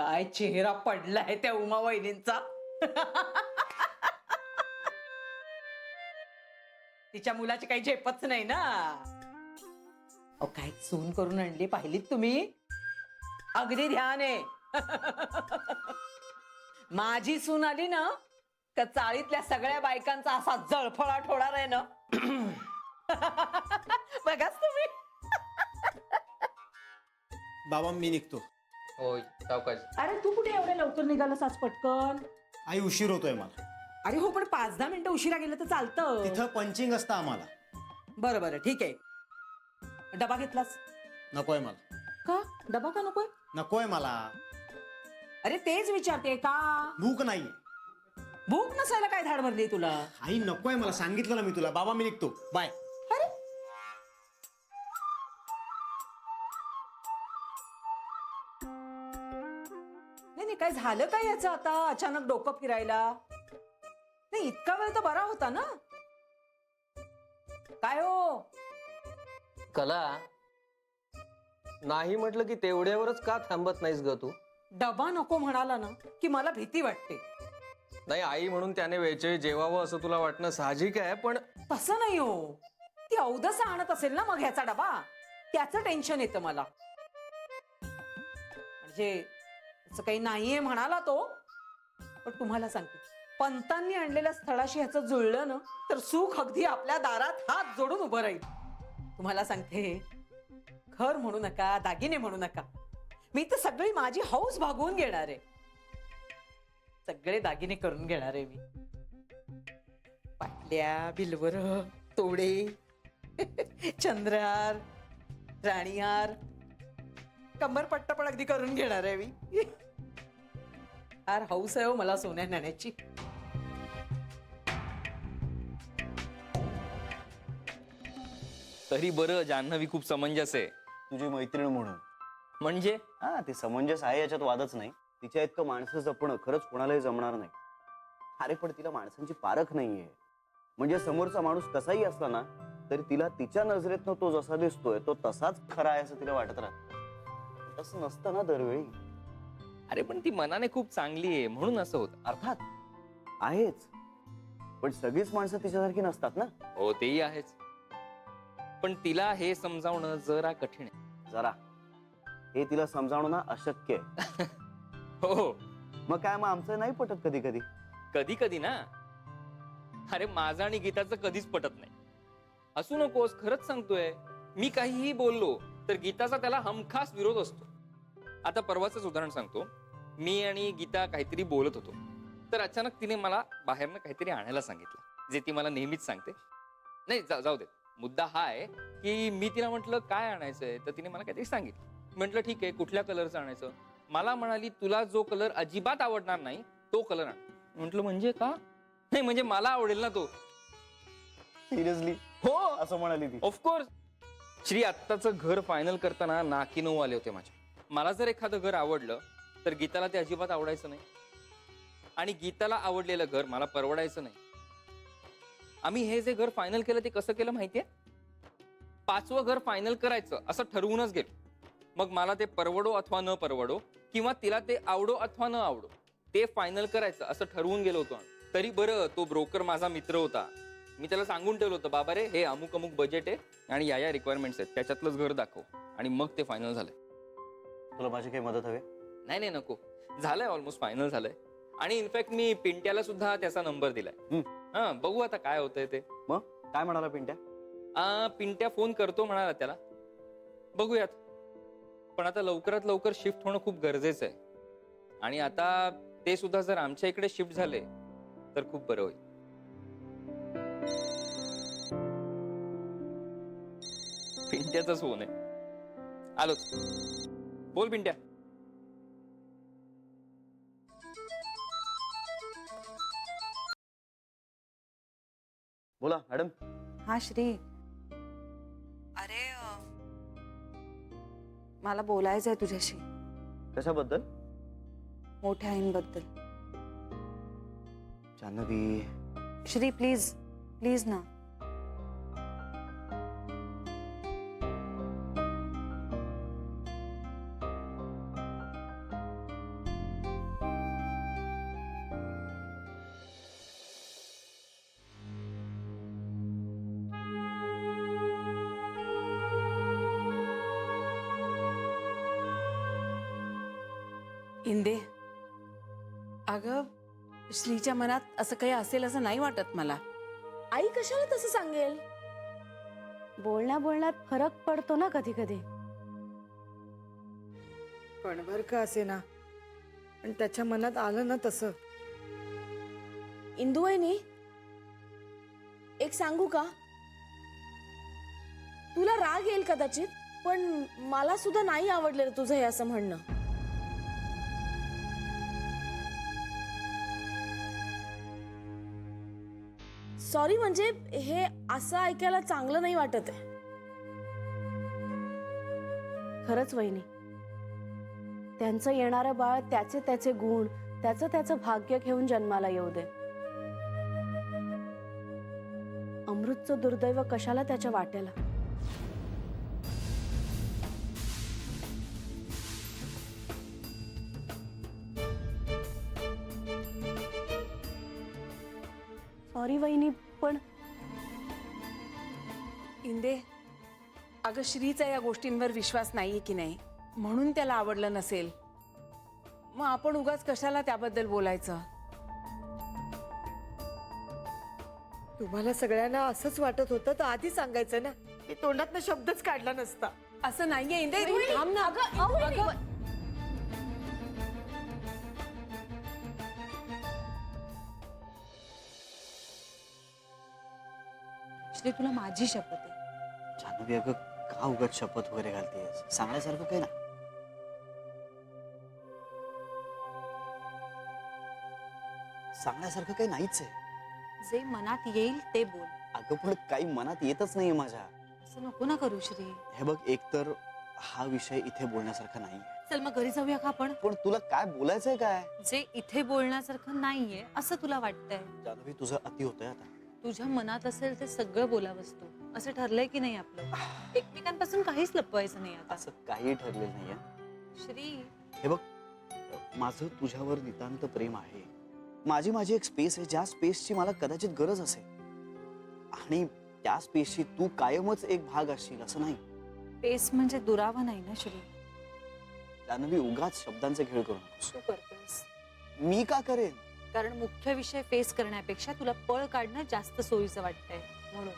काय चेहरा पडलाय त्या उमा वहिनींचा. तिच्या मुलाची काही झेपच नाही ना. अहो काय सून करून आणली पाहिलीत तुम्ही. अगदी ध्यान आहे. माझी सून आली ना का चाळीतल्या सगळ्या बायकांचा असा जळफळाट होणार आहे ना. बघाच तुम्ही. बाबा मी निघतो. होय सावकाश. अरे तू कुठे एवढ्या लवकर निघालास आज पटकन. आई उशीर होतोय मला. अरे हो पण 5-10 मिनिटं उशिरा गेलं तर चालतं. तिथं पंचिंग असतं आम्हाला. बरं बरं ठीक आहे. डबा घेतलास नकोय मला. का. डबा का नकोय. नकोय मला. अरे तेच विचारते का. भूक नाहीये. भूक नसायला काय धाड भरली तुला. आई नकोय मला, सांगितलं ना मी तुला. बाबा मी निघतो, बाय. अरे नाही नाही काय झालं काय याचं आता अचानक डोकं फिरायला. नाही इतका वेळ तर बरा होता ना. काय हो. कला नाही म्हटलं की तेवढ्यावरच का थांबत नाहीस ग तू. डबा नको म्हणाला ना की मला भीती वाटते. नाही आई म्हणून त्याने वेळचे जेवावं असं तुला वाटणं साहजिक आहे, पण तसं नाही हो. ती अवदसा आणत असेल ना मग ह्याचा डबा. त्याचं टेन्शन येतं मला. म्हणजे असं काही नाहीये म्हणाला तो. पण तुम्हाला सांगते पंतांनी आणलेल्या स्थळाशी ह्याचं जुळलं ना तर सुख अगदी आपल्या दारात हात जोडून उभं राहील. तुम्हाला सांगते घर म्हणू नका, दागिने म्हणू नका. मी तर सगळी माझी हौस भागवून घेणार आहे. सगळे दागिने करून घेणार आहे मी. पाटल्या, बिलवर, तोडे, चंद्रहार, राणीहार, कंबरपट्टा पण अगदी करून घेणार आहे मी. फार हौस आहे हो मला सोन्या नाण्याची. तरी बरं जान्हवी खूप समंजस आहे. तुझी मैत्रीण म्हणून. म्हणजे हा ती समंजस आहे याच्यात वादच नाही. तिच्या इतकं माणसं जपणं खरंच कोणालाही जमणार नाही. अरे पण तिला माणसांची पारख नाहीये. म्हणजे समोरचा माणूस कसाही असला ना तरी तिला तिच्या नजरेतनं तो जसा दिसतोय तो तसाच खरा आहे असं तिला वाटत राहत. तसं नसतं ना दरवेळी. अरे पण ती मनाने खूप चांगली आहे म्हणून असं होतं. अर्थात आहेच, पण सगळीच माणसं तिच्यासारखी नसतात ना. हो तेही आहेच, पण तिला हे समजावणं जरा कठीण आहे. जरा हे तिला समजावणं ना अशक्य आहे. हो मग काय, मग आमचं नाही पटत कधी कधी. कधी कधी ना. अरे माझं आणि गीताचं कधीच पटत नाही. असू नकोस, खरंच सांगतोय. मी काहीही बोललो तर गीताचा त्याला हमखास विरोध असतो. आता परवाचंच उदाहरण सांगतो. मी आणि गीता काहीतरी बोलत होतो तर अचानक तिने मला बाहेरनं काहीतरी आणायला सांगितलं, जे ती मला नेहमीच सांगते. नाही जाऊ दे. मुद्दा हा आहे की मी तिला म्हटलं काय आणायचंय तर तिने मला काहीतरी सांगितलं. म्हटलं ठीक आहे, कुठल्या कलरचं आणायचं. मला म्हणाली तुला जो कलर अजिबात आवडणार नाही तो कलर आण. म्हटलं म्हणजे का. नाही म्हणजे मला आवडेल ना तो. सिरियसली हो असं म्हणाली ती. ऑफकोर्स. श्री आत्ताचं घर फायनल करताना नाकी नऊ आले होते माझ्या. मला जर एखादं घर आवडलं तर गीताला ते अजिबात आवडायचं नाही, आणि गीताला आवडलेलं घर मला परवडायचं नाही. आम्ही हे जे घर फायनल केलं ते कसं केलं माहितीये. 5वं घर फायनल करायचं असं ठरवूनच गेलो. मग मला ते परवडो अथवा न परवडो, किंवा तिला ते आवडो अथवा न आवडो, ते फायनल करायचं असं ठरवून गेलो होतो. तरी बरं तो ब्रोकर माझा मित्र होता. मी त्याला सांगून ठेवलं होतं बाबा रे हे अमुक अमुक बजेट आहे आणि या रिक्वायरमेंट्स आहेत, त्याच्यातलंच घर दाखव. आणि मग ते फायनल झालंय. तुला माझी काही मदत हवी. नाही नको, झालंय, ऑलमोस्ट फायनल झालंय. आणि इनफॅक्ट मी पिंट्याला सुद्धा त्याचा नंबर दिलाय. हा बघू आता काय होतंय ते. मग काय म्हणाला पिंट्या. पिंट्या फोन करतो म्हणाला त्याला. बघूयात. पण आता लवकरात लवकर शिफ्ट होणं खूप गरजेचं आहे. आणि आता ते सुद्धा जर आमच्या इकडे शिफ्ट झाले तर खूप बरं होईल. पिंट्याचाच फोन आहे. आलोच. बोल पिंट्या. बोला मॅडम. हा श्री. अरे मला बोलायचंय तुझ्याशी. कशाबद्दल. मोठ्या आईंबद्दल. जान्हवी. श्री प्लीज प्लीज ना. इंदे, अगं श्रीच्या मनात असं काही असेल असं नाही वाटत मला. आई कशाला तसं सांगेल? बोलण्यात फरक पडतो ना कधी कधी. कणभर का असे ना, पण त्याच्या मनात आलं ना तसं. इंदुवहिनी, एक सांगू का? तुला राग येईल कदाचित, पण मला सुद्धा नाही आवडलेलं तुझं हे असं म्हणणं. सॉरी, म्हणजे हे असं ऐकायला चांगलं नाही वाटत आहे. खरंच वहिनी, त्यांचं येणारं बाळ त्याचे त्याचे गुण, त्याचं भाग्य घेऊन जन्माला येऊ दे. अमृतचं दुर्दैव कशाला त्याच्या वाट्याला? सॉरी वहिनी, पण इंदे, अगं श्रीचा या गोष्टींवर विश्वास नाहीये की नाही, म्हणून त्याला आवडलं नसेल. मग आपण उगाच कशाला त्याबद्दल बोलायचं? तुम्हाला सगळ्यांना असंच वाटत होतं तर आधी सांगायचं ना. मी तोंडातनं शब्दच काढला नसता. असं नाहीये इंदे, थांब ना. अगं, श्री, तुला माझी शपथ आहे. जान्हवी, अगं का उगाच शपथ वगैरे घालतेस? सांगण्यासारखं काही ना. सांगण्यासारखं काही नाहीच आहे. जे मनात येईल ते बोल. अगं पण काही मनात येतच नाहीये माझ्या. असं नको ना करू श्री. हे बघ, एकतर हा विषय इथे बोलण्यासारखा नाही. चल मग घरी जाऊया का आपण? पण तुला काय बोलायचंय काय? जे इथे बोलण्यासारखं नाहीये असं तुला वाटतंय. जान्हवी, तुझं अति होतंय आता. तुझ्या मनात असेल ते सगळं बोलावंस तू. असं ठरलंय की नाही आपलं? एकमेकांपासून काहीच लपवायचं नाही आता. असं काही ठरलेलं नाहीये. श्री, हे बघ, माझं तुझ्यावर नितांत प्रेम आहे. माझी एक स्पेस आहे, ज्या स्पेसची मला कदाचित गरज असेल, आणि त्या स्पेसची तू कायमच एक भाग असशील असं नाही. पेस म्हणजे दुरावा नाही ना श्री. जान्हवी, उगाच शब्दांचे खेळ करू नकोस. तू करतोस मी का करेन? कारण मुख्य विषय फेस करण्यापेक्षा तुला पळ काढणं जास्त सोयीचं वाटतंय म्हणून.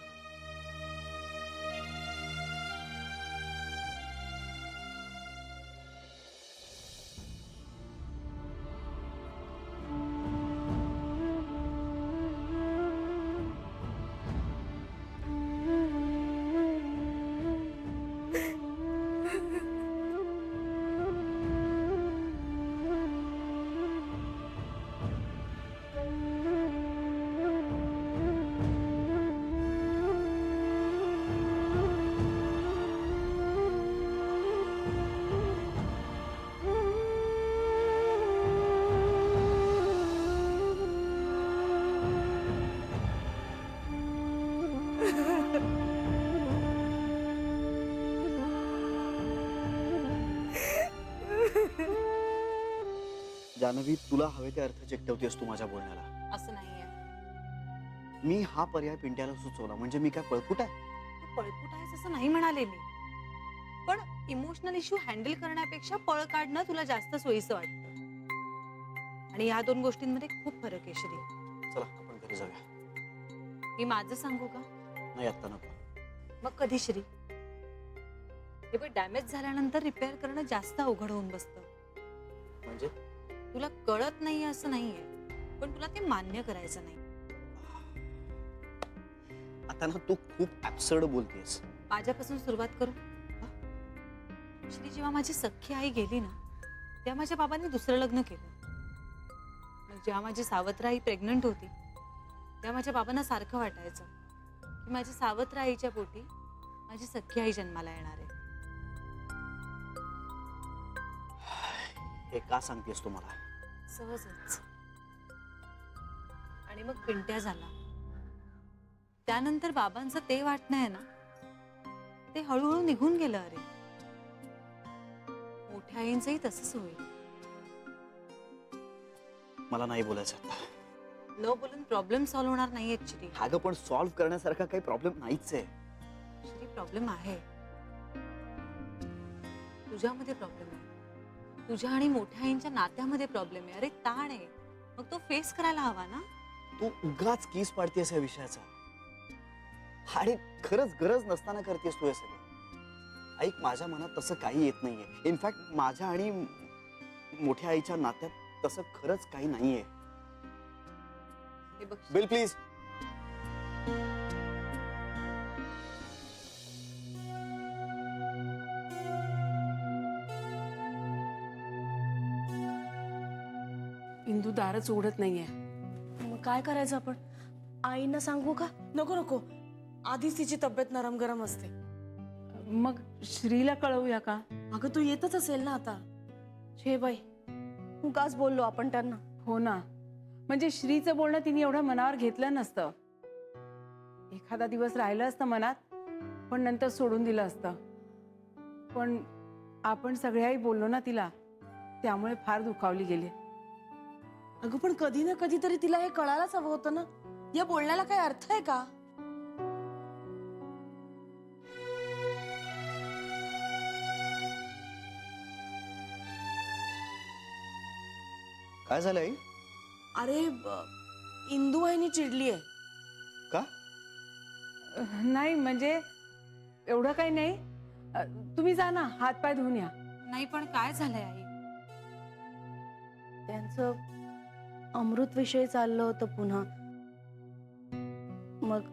जान्हवी, तुला हवे ते अर्थ चिकटवतेस तू माझ्या बोलण्याला. असं नाहीये. मी हा पर्याय पिंट्याला सुचवला म्हणजे मी काय पळपुट आहे? तू पळपुट आहेस असं नाही म्हणाले मी, पण इमोशनल इश्यू हँडल करण्यापेक्षा पळ काढणं तुला जास्त सोयीचं वाटतं. आणि या दोन गोष्टींमध्ये खूप फरक आहे श्री. चला आपण घरी जाऊया. मी माझं सांगू का? नाही, आता नको. मग कधी श्री? हे बघ, डॅमेज झाल्यानंतर रिपेअर करणं जास्त अवघड होऊन बसतं. म्हणजे तुला कळत नाहीये असं नाहीये, पण तुला ते मान्य करायचं नाही. आता ना तू खूप ऍब्सर्ड बोलतेस. माझ्यापासून सुरुवात करू. श्री, जेव्हा माझी सख्खी आई गेली ना, तेव्हा माझ्या बाबांनी दुसरं लग्न केलं. मग जेव्हा माझी सावत्र आई प्रेग्नंट होती, तेव्हा माझ्या बाबांना सारखं वाटायचं की माझ्या सावत्र आईच्या पोटी माझी सख्खी आई जन्माला येणार आहे. हे का सांगतेस तू मला? सहजच. आणि मग पिंट्या झाला. त्यानंतर बाबांचं ते वाटणं आहे ना, ते हळूहळू निघून गेलं. अरे, मोठ्या आईंचंही तसंच होईल. मला नाही बोलायचं आता. न बोलून प्रॉब्लेम सॉल्व्ह होणार नाहीयेत श्री. अगं पण सॉल्व्ह करण्यासारखा काही प्रॉब्लेम नाहीच आहे. श्री, प्रॉब्लेम आहे. तुझ्यामध्ये प्रॉब्लेम आहे. तुझ्या आणि मोठ्या आईंच्या नात्यामध्ये प्रॉब्लेम आहे. अरे ताण आहे, मग तो फेस करायला हवा ना. तू उगाच कीस पाडतेस या विषयाचा. आणि खरंच गरज नसताना करतेस तू हे सगळं. ऐक, माझ्या मनात तसं काही येत नाहीये. इनफॅक्ट माझ्या आणि मोठ्या आईच्या नात्यात तसं खरंच काही नाहीये. हे बघ, बिल प्लीज. इंदू दारच उघडत नाहीये. मग काय करायचं आपण? आईंना सांगू का? नको नको, आधीच तिची तब्येत नरम गरम असते. मग श्रीला कळवूया का? अगं तू येतच असेल ना आता. छे बाई, उगाच बोललो आपण त्यांना. हो ना, म्हणजे श्रीचं बोलणं तिने एवढं मनावर घेतलं नसतं. एखादा दिवस राहिलं असतं मनात, पण नंतर सोडून दिलं असतं. पण आपण सगळ्याही बोललो ना तिला, त्यामुळे फार दुखावली गेली. अगं पण कधी ना कधीतरी तिला हे कळायलाच हवं होतं ना. या बोलण्याला काही अर्थ आहे का? काय झालं आई? अरे इंदू वहिनी चिडली आहे. का? नाही म्हणजे एवढं काही नाही. तुम्ही जा ना, हात पाय धुवून या. नाही पण काय झालंय आई? त्यांचं अमृत विषयी चाललं होतं पुन्हा. मग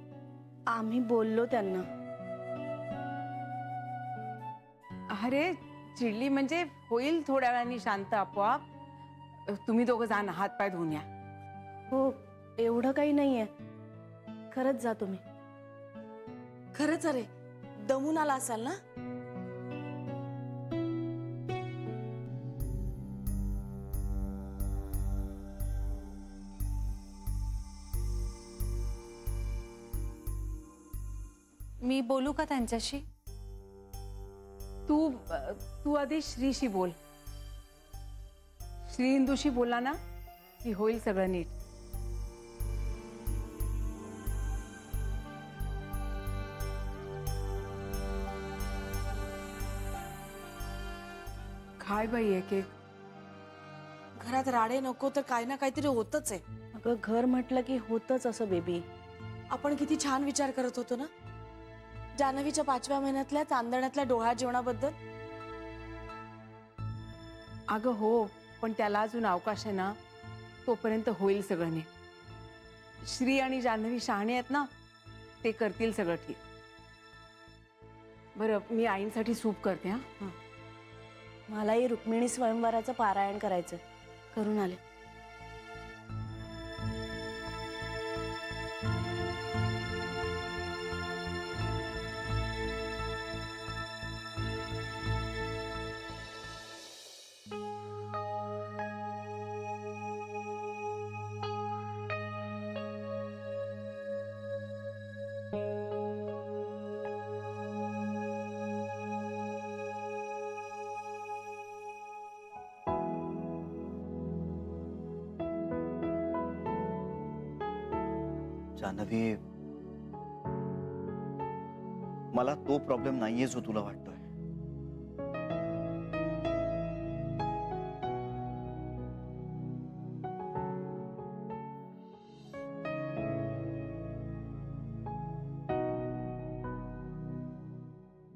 आम्ही बोललो त्यांना. अरे चिडली म्हणजे होईल थोड्या वेळाने शांत आपोआप. तुम्ही दोघं जा ना, हात पाय धुवून या. हो, एवढं काही नाहीये. खरंच जा तुम्ही. खरंच अरे, दमून आला असाल ना. मी बोलू का त्यांच्याशी? तू आधी श्रीशी बोल. श्री इंदूशी बोला ना की होईल सगळं नीट. काय बाई एक एक. घरात राडे नको तर काही ना काहीतरी होतच आहे. अगं घर म्हटलं की होतच असं बेबी. आपण किती छान विचार करत होतो ना जान्हवीच्या 5व्या महिन्यातल्या चांदण्यातल्या डोहाळ जेवणाबद्दल. अगं हो, पण त्याला अजून अवकाश आहे ना, तोपर्यंत होईल सगळं नीट. श्री आणि जान्हवी शहाणे आहेत ना, ते करतील सगळं ठीक. बरं, मी आईंसाठी सूप करते. हा, मलाही रुक्मिणी स्वयंवराचं पारायण करायचं. करून आले. जान्हवी, मला तो प्रॉब्लेम नाहीये जो तुला वाटतोय.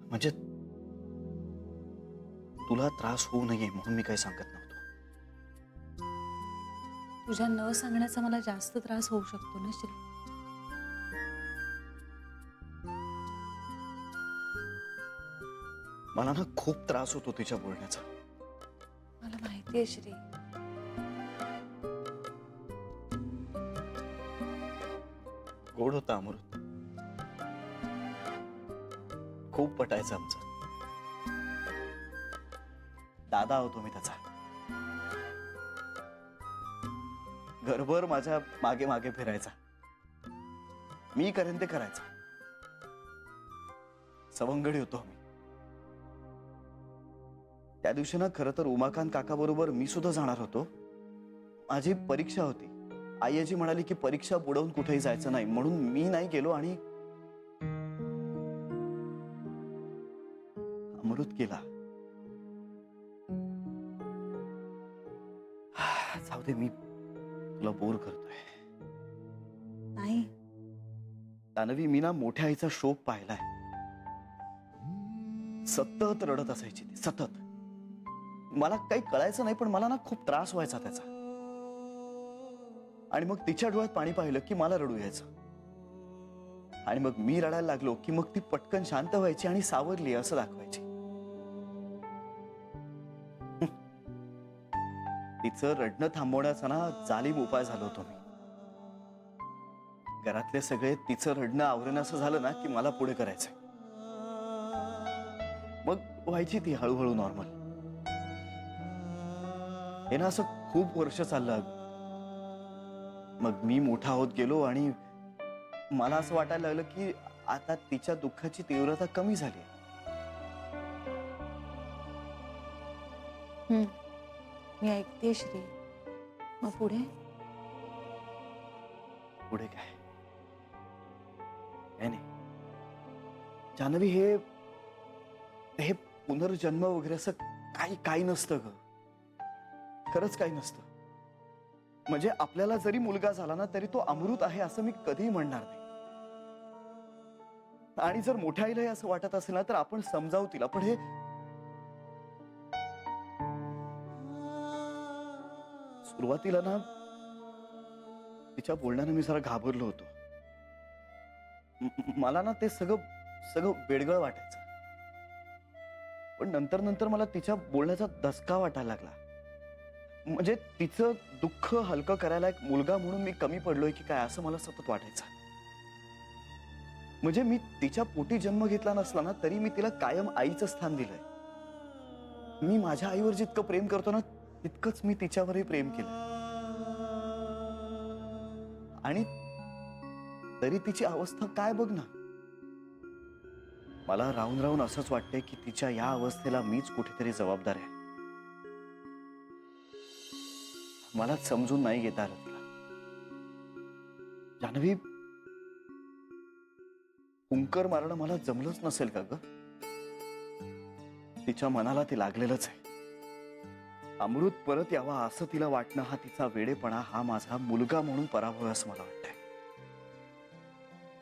म्हणजे तुला त्रास होऊ नये म्हणून मी काही सांगत नव्हतो. तुझ्या न सांगण्याचा मला जास्त त्रास होऊ शकतो ना श्री. मला ना खूप त्रास होतो तिच्या बोलण्याचा. मला माहितीये श्री. गोड होता अमृत. खूप पटायचं आमचं. दादा होतो मी त्याचा. घरभर माझ्या मागे मागे फिरायचा. मी करेन ते करायचा. सवंगडी होतो मी. त्या दिवशी ना खरं तर उमाकांत काका बरोबर मी सुद्धा जाणार होतो. माझी परीक्षा होती. आई आजी म्हणाली की परीक्षा बुडवून कुठेही जायचं नाही, म्हणून मी नाही गेलो आणि अमृत केला. जाऊ दे, मी तुला बोर करतोय. नाही. दानवी, मी ना मोठ्या आईचा शोक पाहिलाय. सतत रडत असायची ती, सतत. मला काही कळायचं नाही, पण मला ना खूप त्रास व्हायचा त्याचा. आणि मग तिच्या डोळ्यात पाणी पाहिलं की मला रडू यायचं. आणि मग मी रडायला लागलो की मग ती पटकन शांत व्हायची आणि सावरली असं दाखवायची. तिचं रडणं थांबवण्याचा ना जालीम उपाय झालो होतो मी. घरातले सगळे तिचं रडणं आवरण असं झालं ना की मला पुढे करायचंय. मग व्हायची ती हळूहळू नॉर्मल. हे ना असं खूप वर्ष चाललं. मग मी मोठा होत गेलो आणि मला असं वाटायला लागलं की आता तिच्या दुःखाची तीव्रता कमी झाली. मी ऐकते श्री. मग पुढे? पुढे काय नाही जान्हवी, हे पुनर्जन्म वगैरे असं काही नसतं ग. खरंच काही नसतं. म्हणजे आपल्याला जरी मुलगा झाला ना तरी तो अमृत आहे असं मी कधीही म्हणणार नाही. आणि जर मोठ्या आईलाही असं वाटत असेल ना तर आपण समजावू तिला. पण हे सुरुवातीला ना तिच्या बोलण्याने मी जरा घाबरलो होतो. मला ना ते सगळं वेडगळ वाटायचं. पण नंतर मला तिच्या बोलण्याचा धसका वाटायला लागला. म्हणजे तिचं दुःख हलकं करायला एक मुलगा म्हणून मी कमी पडलोय की काय असं मला सतत वाटायचं. म्हणजे मी तिच्या पोटी जन्म घेतला नसला ना तरी मी तिला कायम आईचं स्थान दिलंय. मी माझ्या आईवर जितकं प्रेम करतो ना तितकंच मी तिच्यावरही प्रेम केलं. आणि तरी तिची अवस्था काय बघ ना. मला राहून असंच वाटतंय की तिच्या या अवस्थेला मीच कुठेतरी जबाबदार आहे. मला समजून नाही घेता आलं तिला. जान्हवी, हुंकर मारणं मला जमलंच नसेल का ग. तिच्या मनाला ते लागलेलंच आहे. अमृत परत यावा असं तिला वाटणं हा तिचा वेडेपणा, हा माझा मुलगा म्हणून पराभव असं मला वाटतंय.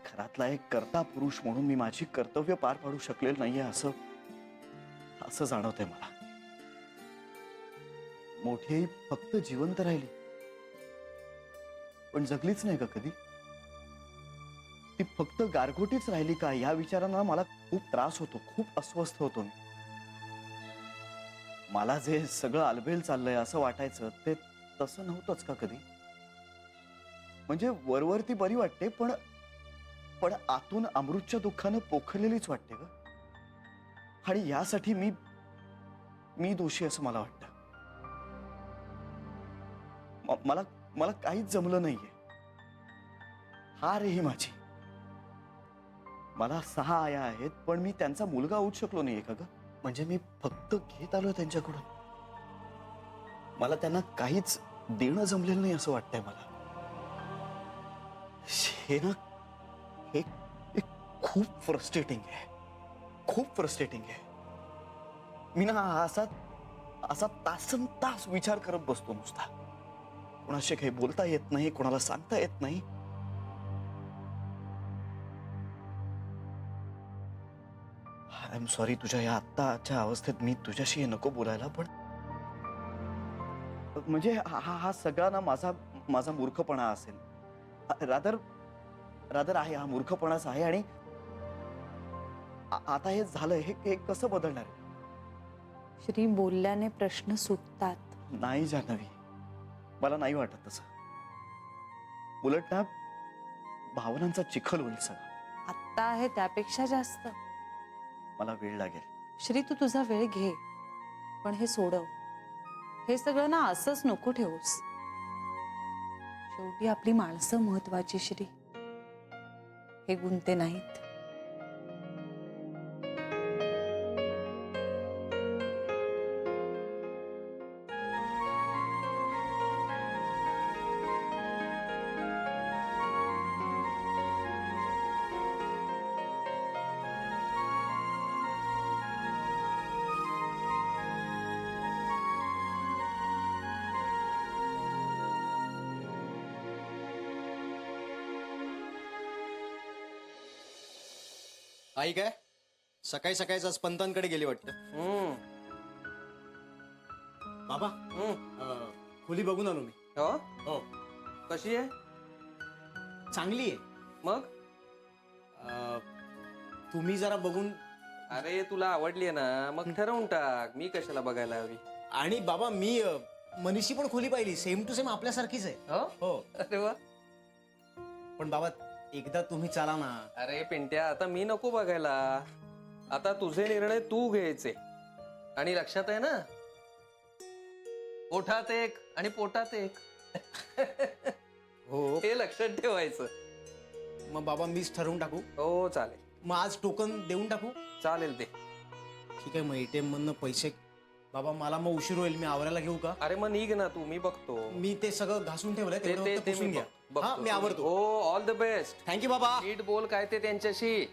घरातला एक कर्ता पुरुष म्हणून मी माझी कर्तव्य पार पाडू शकलेलं नाहीये असं जाणवतंय मला. मोठी आई फक्त जिवंत राहिली पण जगलीच नाही का कधी. ती फक्त गारगोटीच राहिली का या विचारांना मला खूप त्रास होतो, खूप अस्वस्थ होतो मी. मला जे सगळं आलबेल चाललंय असं वाटायचं ते तसं नव्हतंच का कधी. म्हणजे वरवर ती बरी वाटते पण आतून अमृतच्या दुःखानं पोखरलेलीच वाटते ग. आणि यासाठी मी दोषी असं मला वाटतं. मला काहीच जमलं नाहीये. हार ही माझी. मला 6 आया आहेत पण मी त्यांचा मुलगा होऊ शकलो नाहीये का ग. म्हणजे मी फक्त घेत आलो त्यांच्याकडून. मला त्यांना काहीच देणं जमलेलं नाही असं वाटतंय मला. हे ना हे खूप फ्रस्ट्रेटिंग आहे, खूप फ्रस्ट्रेटिंग आहे. मी ना असा तासनतास विचार करत बसतो नुसता. कोणाशी काही बोलता येत नाही, कोणाला सांगता येत नाही. आय एम सॉरी तुझ्या या आत्ताच्या अवस्थेत मी तुझ्याशी हे नको बोलायला. पण म्हणजे हा सगळा ना माझा मूर्खपणा असेल. रादर आहे, हा मूर्खपणाच आहे. आणि आता हे झालं, हे कसं बदलणार. श्री, बोलल्याने प्रश्न सुटतात. नाही जान्हवी, मला नाही वाटत तसं. उलट ना भावनांचा चिखल होईल सगळं. आत्ता आहे त्यापेक्षा जास्त. मला वेळ लागेल. श्री, तू तुझा वेळ घे पण हे सोडव. हे सगळं ना असंच नको ठेवूस. शेवटी आपली माणसं महत्वाची श्री, हे गुंते नाहीत. आई काय सकाळी सकाळीच आज पंतांकडे गेली वाटतं. हम्म. बाबा खोली बघून आलो मी. हो हो कशी आहे चांगली आहे. मग? तुम्ही जरा बघून. अरे तुला आवडली आहे ना, मग ठरवून टाक. मी कशाला बघायला हवी? आणि बाबा मी मनीषी पण खोली पाहिली, सेम टू सेम आपल्यासारखीच आहे. हो हो अरे वा. पण बाबा एकदा तुम्ही चला ना. अरे पिंट्या, आता मी नको बघायला. आता तुझे निर्णय तू घ्यायचे. आणि लक्षात आहे ना, ओठात एक आणि पोटात एक. हो हे लक्षात ठेवायचं. मग बाबा मीच ठरवून टाकू. हो चालेल. मग आज टोकन देऊन टाकू. चालेल ते. ठीक आहे. मग ATM मधनं पैसे. बाबा मला मग उशीर होईल, मी आवरायला घेऊ का? अरे मग निघ ना तू, मी बघतो. मी ते सगळं घासून ठेवलंय, ते तेवढं ते फक्त ते पुसून मी घ्या. बघतो. हा मी आवरतो. हो ऑल द बेस्ट. थँक्यू बाबा. नीट बोल काय ते त्यांच्याशी.